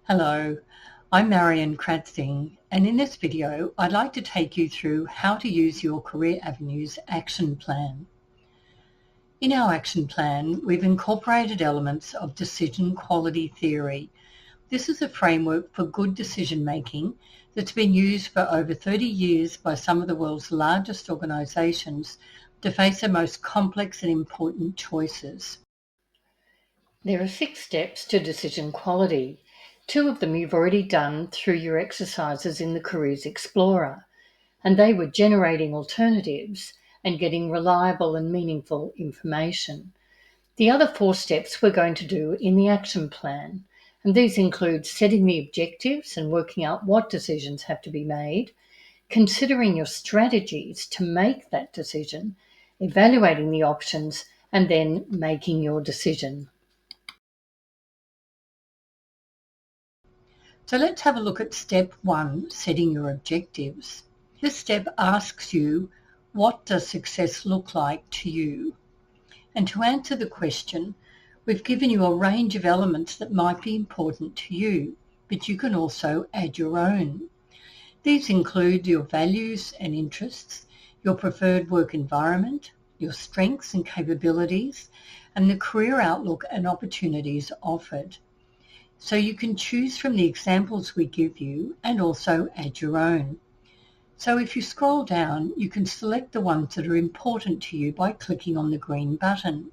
Hello, I'm Marion Kratzing, and in this video I'd like to take you through how to use your Career Avenues action plan. In our action plan, we've incorporated elements of decision quality theory. This is a framework for good decision making that's been used for over 30 years by some of the world's largest organisations to face the most complex and important choices. There are 6 steps to decision quality. 2 of them you've already done through your exercises in the Careers Explorer, and they were generating alternatives and getting reliable and meaningful information. The other 4 steps we're going to do in the action plan, and these include setting the objectives and working out what decisions have to be made, considering your strategies to make that decision, evaluating the options, and then making your decision. So let's have a look at step 1, setting your objectives. This step asks you, what does success look like to you? And to answer the question, we've given you a range of elements that might be important to you, but you can also add your own. These include your values and interests, your preferred work environment, your strengths and capabilities, and the career outlook and opportunities offered. So you can choose from the examples we give you and also add your own. So if you scroll down, you can select the ones that are important to you by clicking on the green button.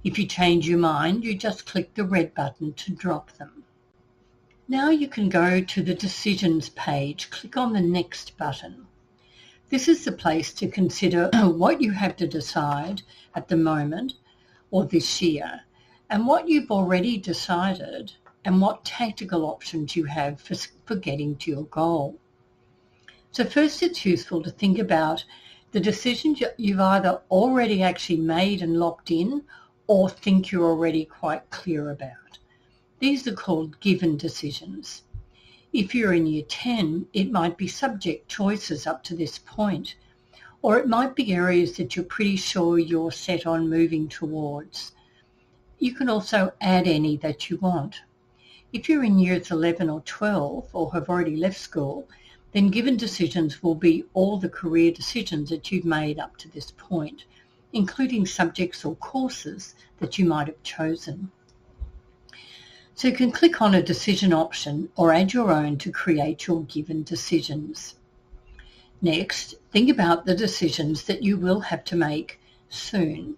If you change your mind, you just click the red button to drop them. Now you can go to the Decisions page, click on the Next button. This is the place to consider what you have to decide at the moment or this year, and what you've already decided and what tactical options you have for getting to your goal. So first, it's useful to think about the decisions you've either already actually made and locked in or think you're already quite clear about. These are called given decisions. If you're in year 10, it might be subject choices up to this point, or it might be areas that you're pretty sure you're set on moving towards. You can also add any that you want. If you're in years 11 or 12 or have already left school, then given decisions will be all the career decisions that you've made up to this point, including subjects or courses that you might have chosen. So you can click on a decision option or add your own to create your given decisions. Next, think about the decisions that you will have to make soon.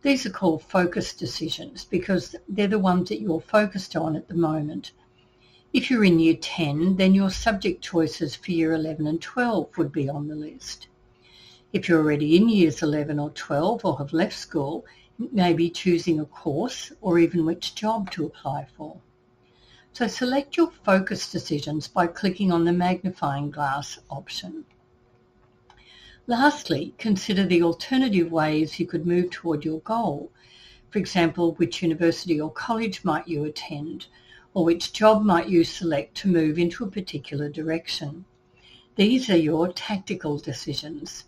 These are called focus decisions because they're the ones that you're focused on at the moment. If you're in year 10, then your subject choices for year 11 and 12 would be on the list. If you're already in years 11 or 12 or have left school, maybe choosing a course or even which job to apply for. So select your focus decisions by clicking on the magnifying glass option. Lastly, consider the alternative ways you could move toward your goal. For example, which university or college might you attend, or which job might you select to move into a particular direction. These are your tactical decisions.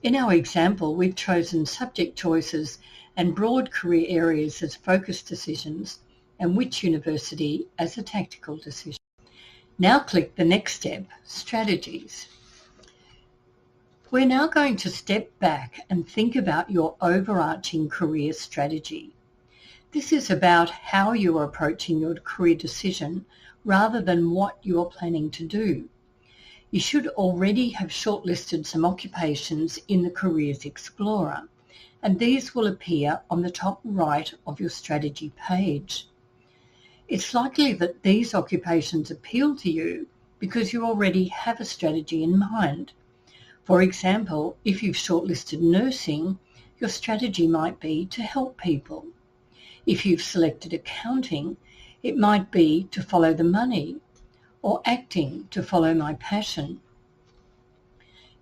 In our example, we've chosen subject choices and broad career areas as focus decisions and which university as a tactical decision. Now click the next step, Strategies. We're now going to step back and think about your overarching career strategy. This is about how you are approaching your career decision rather than what you are planning to do. You should already have shortlisted some occupations in the Careers Explorer, and these will appear on the top right of your strategy page. It's likely that these occupations appeal to you because you already have a strategy in mind. For example, if you've shortlisted nursing, your strategy might be to help people. If you've selected accounting, it might be to follow the money, or acting to follow my passion.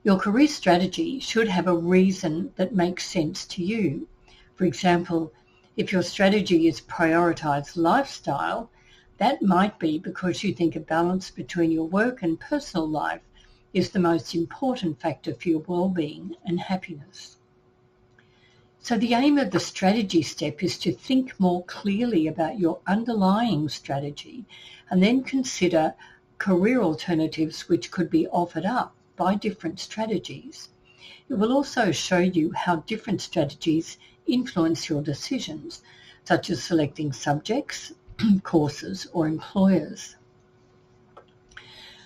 Your career strategy should have a reason that makes sense to you. For example, if your strategy is prioritize lifestyle, that might be because you think a balance between your work and personal life is the most important factor for your well-being and happiness. So the aim of the strategy step is to think more clearly about your underlying strategy and then consider career alternatives which could be offered up by different strategies. It will also show you how different strategies influence your decisions, such as selecting subjects, courses, or employers.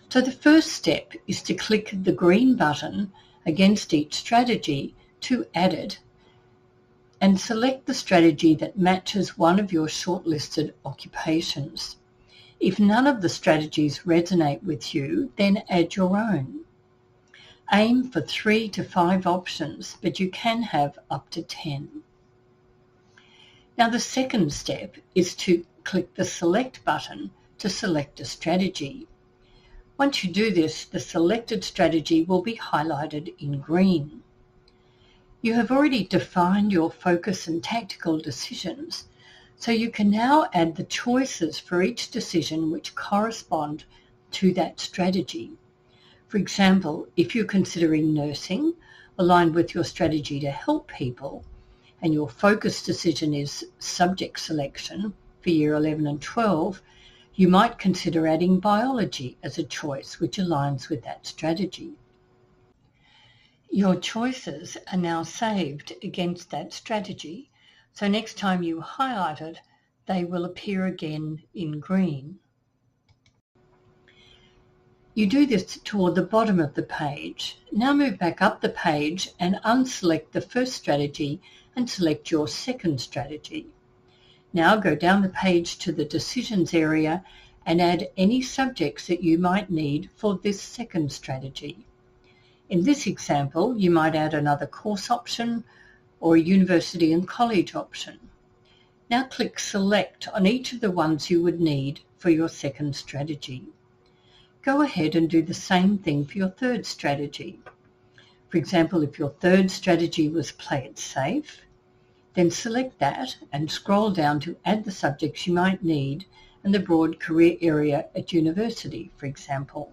So the first step is to click the green button against each strategy to add it and select the strategy that matches one of your shortlisted occupations. If none of the strategies resonate with you, then add your own. Aim for 3 to 5 options, but you can have up to 10. Now the second step is to click the select button to select a strategy. Once you do this, the selected strategy will be highlighted in green. You have already defined your focus and tactical decisions, so you can now add the choices for each decision which correspond to that strategy. For example, if you're considering nursing, aligned with your strategy to help people, and your focus decision is subject selection for year 11 and 12, you might consider adding biology as a choice which aligns with that strategy. Your choices are now saved against that strategy, so next time you highlight it, they will appear again in green. You do this toward the bottom of the page. Now move back up the page and unselect the first strategy and select your second strategy. Now go down the page to the decisions area and add any subjects that you might need for this second strategy. In this example, you might add another course option or a university and college option. Now click Select on each of the ones you would need for your second strategy. Go ahead and do the same thing for your third strategy. For example, if your third strategy was Play It Safe, then select that and scroll down to add the subjects you might need and the broad career area at university, for example.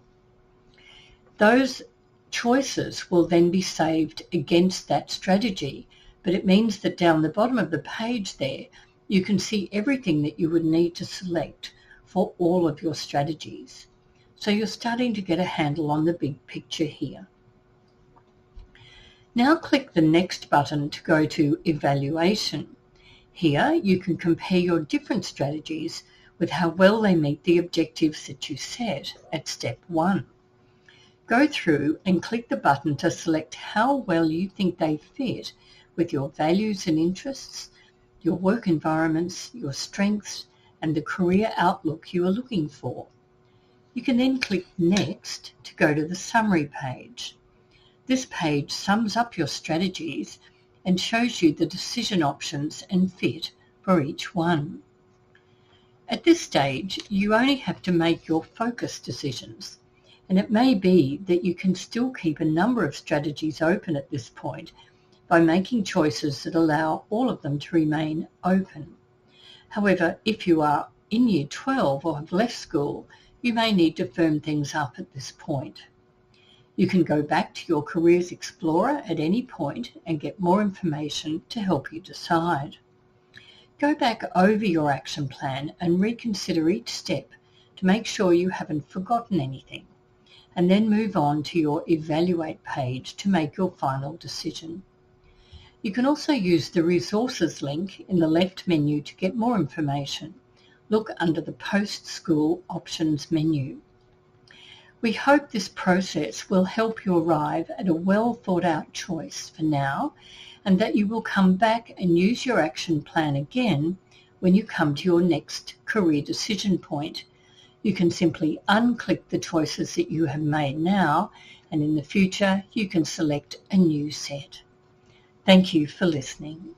Those choices will then be saved against that strategy, but it means that down the bottom of the page there, you can see everything that you would need to select for all of your strategies. So you're starting to get a handle on the big picture here. Now click the next button to go to Evaluation. Here you can compare your different strategies with how well they meet the objectives that you set at step 1. Go through and click the button to select how well you think they fit with your values and interests, your work environments, your strengths, and the career outlook you are looking for. You can then click Next to go to the summary page. This page sums up your strategies and shows you the decision options and fit for each one. At this stage, you only have to make your focus decisions, and it may be that you can still keep a number of strategies open at this point by making choices that allow all of them to remain open. However, if you are in Year 12 or have left school, you may need to firm things up at this point. You can go back to your Careers Explorer at any point and get more information to help you decide. Go back over your action plan and reconsider each step to make sure you haven't forgotten anything, and then move on to your Evaluate page to make your final decision. You can also use the Resources link in the left menu to get more information. Look under the Post-School Options menu. We hope this process will help you arrive at a well-thought-out choice for now, and that you will come back and use your action plan again when you come to your next career decision point. You can simply unclick the choices that you have made now, and in the future you can select a new set. Thank you for listening.